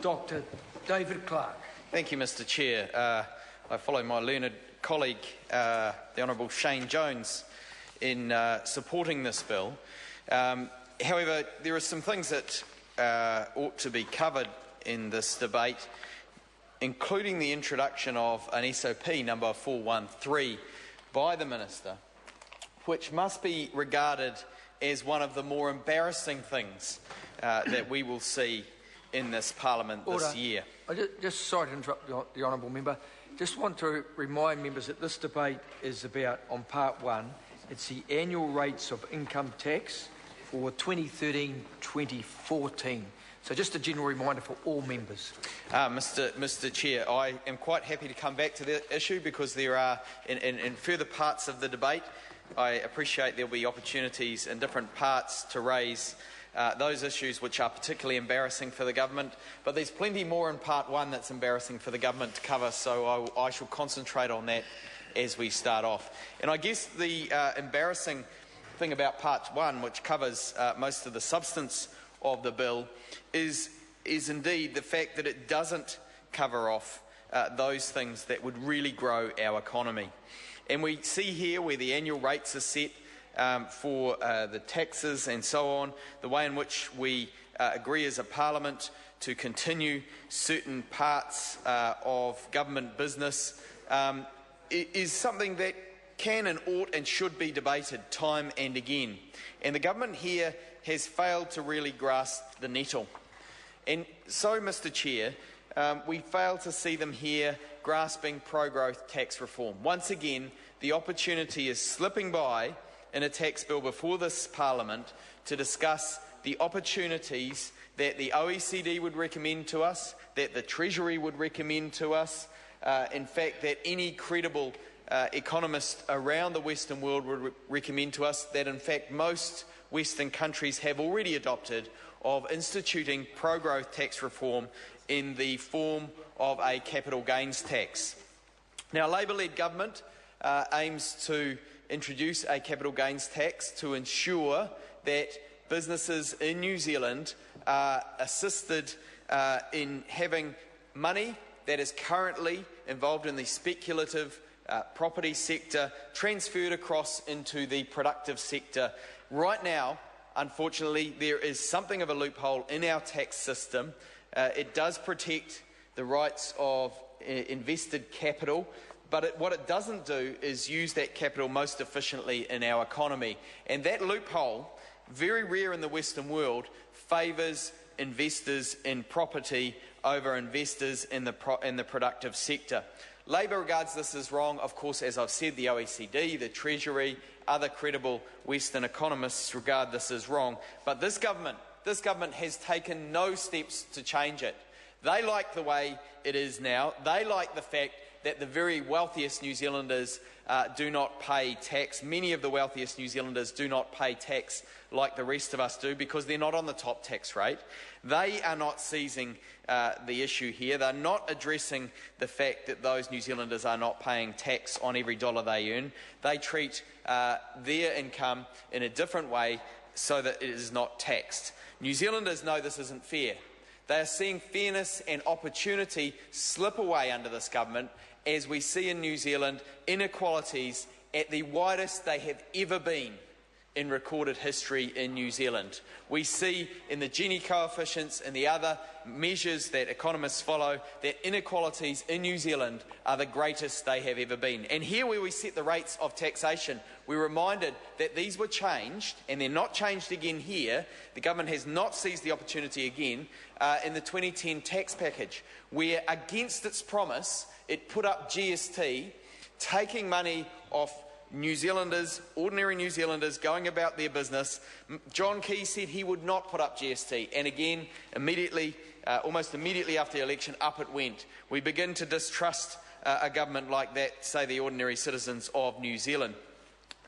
Dr. David Clark. Thank you, Mr. Chair. I follow my learned colleague, the Honourable Shane Jones, in supporting this bill. However, there are some things that ought to be covered in this debate, including the introduction of an SOP number 413 by the Minister, which must be regarded as one of the more embarrassing things that we will see in this Parliament this year. Just sorry to interrupt the Honourable Member. Just want to remind members that this debate is about, on part one, it's the annual rates of income tax for 2013-2014. So just a general reminder for all members. Mr. Chair, I am quite happy to come back to the issue because there are, in further parts of the debate, I appreciate there will be opportunities in different parts to raise those issues which are particularly embarrassing for the government, but there's plenty more in part one that's embarrassing for the government to cover, so I shall concentrate on that as we start off. And I guess the embarrassing thing about part one, which covers most of the substance of the bill, is indeed the fact that it doesn't cover off those things that would really grow our economy. And we see here where the annual rates are set for the taxes and so on, the way in which we agree as a Parliament to continue certain parts of government business is something that can and ought and should be debated time and again. And the government here has failed to really grasp the nettle. And so, Mr. Chair, we fail to see them here grasping pro-growth tax reform. Once again, the opportunity is slipping by in a tax bill before this Parliament to discuss the opportunities that the OECD would recommend to us, that the Treasury would recommend to us, in fact that any credible economist around the Western world would recommend to us, that in fact most Western countries have already adopted, of instituting pro-growth tax reform in the form of a capital gains tax. Now, Labor-led government aims to introduce a capital gains tax to ensure that businesses in New Zealand are assisted in having money that is currently involved in the speculative property sector transferred across into the productive sector. Right now, unfortunately, there is something of a loophole in our tax system. It does protect the rights of invested capital, but what it doesn't do is use that capital most efficiently in our economy. And that loophole, very rare in the Western world, favours investors in property over investors in the productive sector. Labor regards this as wrong. Of course, as I've said, the OECD, the Treasury, other credible Western economists regard this as wrong. But this government has taken no steps to change it. They like the way it is now. They like the fact that the very wealthiest New Zealanders do not pay tax. Many of the wealthiest New Zealanders do not pay tax like the rest of us do because they're not on the top tax rate. They are not seizing the issue here. They're not addressing the fact that those New Zealanders are not paying tax on every dollar they earn. They treat their income in a different way so that it is not taxed. New Zealanders know this isn't fair. They are seeing fairness and opportunity slip away under this government as we see in New Zealand inequalities at the widest they have ever been in recorded history in New Zealand. We see in the Gini coefficients and the other measures that economists follow that inequalities in New Zealand are the greatest they have ever been. And here where we set the rates of taxation, we're reminded that these were changed, and they're not changed again here. The government has not seized the opportunity again in the 2010 tax package, where against its promise, it put up GST, taking money off New Zealanders, ordinary New Zealanders going about their business. John Key said he would not put up GST, and again, almost immediately after the election, up it went. We begin to distrust a government like that, say the ordinary citizens of New Zealand.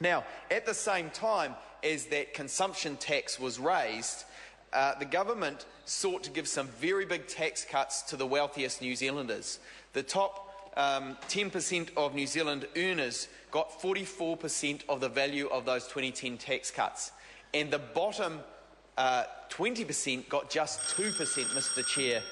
Now, at the same time as that consumption tax was raised, the government sought to give some very big tax cuts to the wealthiest New Zealanders. The top 10% of New Zealand earners got 44% of the value of those 2010 tax cuts, and the bottom 20% got just 2%, Mr. Chair.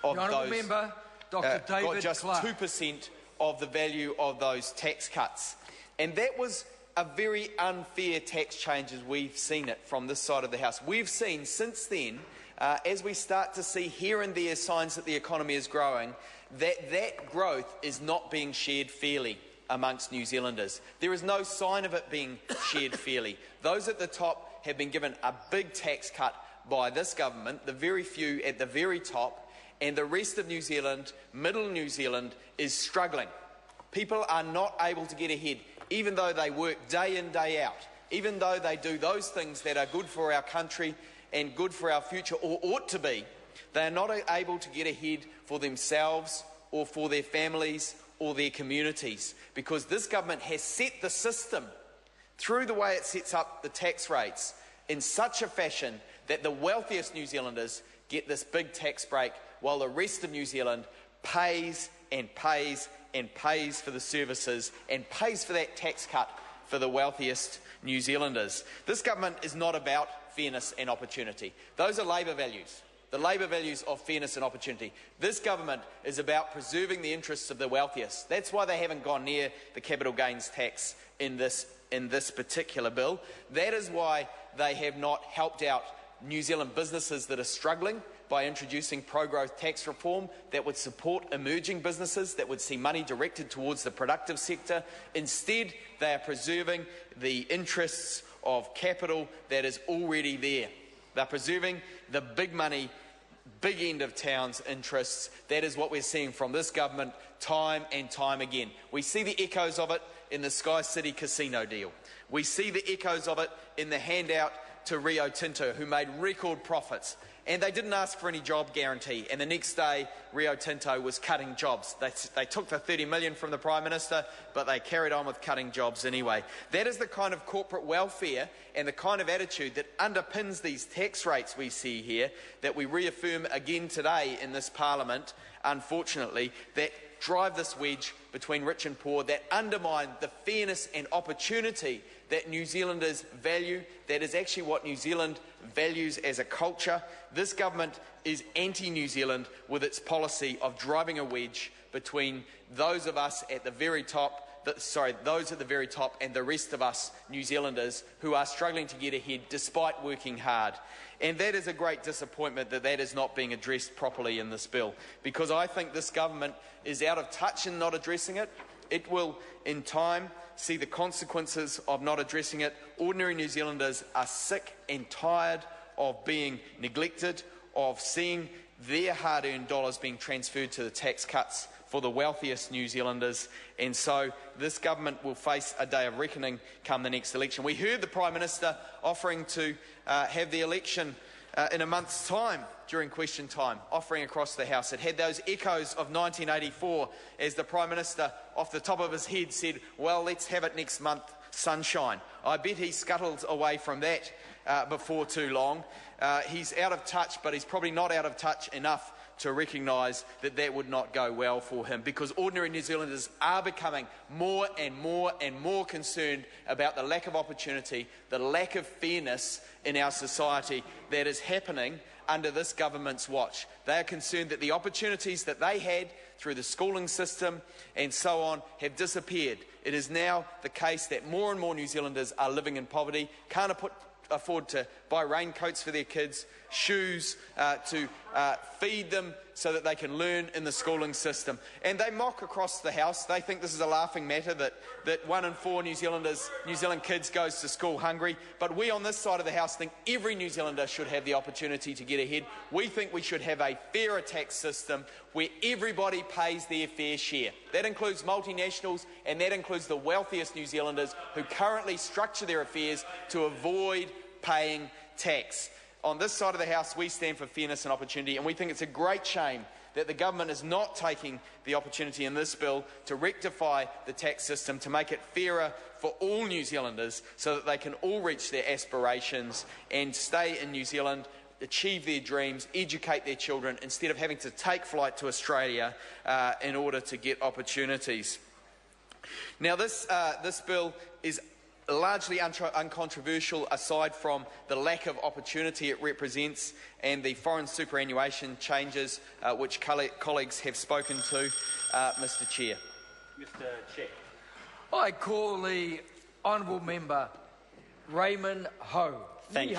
of The Honourable those Member, Dr. David got just Clark. 2% of the value of those tax cuts. And that was a very unfair tax change as we've seen it from this side of the House. We've seen since then, as we start to see here and there signs that the economy is growing, that growth is not being shared fairly amongst New Zealanders. There is no sign of it being shared fairly. Those at the top have been given a big tax cut by this government, the very few at the very top, and the rest of New Zealand, middle New Zealand, is struggling. People are not able to get ahead, even though they work day in, day out, even though they do those things that are good for our country and good for our future, or ought to be. They are not able to get ahead for themselves or for their families or their communities, because this government has set the system through the way it sets up the tax rates in such a fashion that the wealthiest New Zealanders get this big tax break, while the rest of New Zealand pays and pays and pays for the services and pays for that tax cut for the wealthiest New Zealanders. This government is not about fairness and opportunity. Those are Labour values, the Labour values of fairness and opportunity. This government is about preserving the interests of the wealthiest. That's why they haven't gone near the capital gains tax in this particular bill. That is why they have not helped out New Zealand businesses that are struggling by introducing pro-growth tax reform that would support emerging businesses, that would see money directed towards the productive sector. Instead, they are preserving the interests of capital that is already there. They're preserving the big money, big end of town's interests. That is what we're seeing from this government time and time again. We see the echoes of it in the Sky City casino deal. We see the echoes of it in the handout to Rio Tinto, who made record profits. And they didn't ask for any job guarantee. And the next day, Rio Tinto was cutting jobs. They took the 30 million from the Prime Minister, but they carried on with cutting jobs anyway. That is the kind of corporate welfare and the kind of attitude that underpins these tax rates we see here, that we reaffirm again today in this Parliament, unfortunately, that drive this wedge between rich and poor, that undermine the fairness and opportunity that New Zealanders value. That is actually what New Zealand values as a culture. This government is anti-New Zealand with its policy of driving a wedge between those of us at the very top, those at the very top and the rest of us New Zealanders who are struggling to get ahead despite working hard. And that is a great disappointment that is not being addressed properly in this bill, because I think this government is out of touch in not addressing it. It will, in time, see the consequences of not addressing it. Ordinary New Zealanders are sick and tired of being neglected, of seeing their hard-earned dollars being transferred to the tax cuts for the wealthiest New Zealanders, and so this government will face a day of reckoning come the next election. We heard the Prime Minister offering to have the election in a month's time during question time, offering across the House. It had those echoes of 1984 as the Prime Minister, off the top of his head, said, well, let's have it next month, sunshine. I bet he scuttled away from that before too long. He's out of touch, but he's probably not out of touch enough to recognise that that would not go well for him, because ordinary New Zealanders are becoming more and more and more concerned about the lack of opportunity, the lack of fairness in our society that is happening under this government's watch. They are concerned that the opportunities that they had through the schooling system and so on have disappeared. It is now the case that more and more New Zealanders are living in poverty, can't afford to buy raincoats for their kids, shoes to feed them so that they can learn in the schooling system. And they mock across the House. They think this is a laughing matter that 1 in 4 New Zealand kids goes to school hungry. But we on this side of the House think every New Zealander should have the opportunity to get ahead. We think we should have a fairer tax system where everybody pays their fair share. That includes multinationals, and that includes the wealthiest New Zealanders who currently structure their affairs to avoid paying tax. On this side of the House, we stand for fairness and opportunity, and we think it's a great shame that the government is not taking the opportunity in this bill to rectify the tax system, to make it fairer for all New Zealanders so that they can all reach their aspirations and stay in New Zealand, achieve their dreams, educate their children, instead of having to take flight to Australia in order to get opportunities. Now, this bill is largely uncontroversial aside from the lack of opportunity it represents and the foreign superannuation changes which colleagues have spoken to, Mr Chair. Mr Chair. I call the honourable member Raymond Ho. Thank you.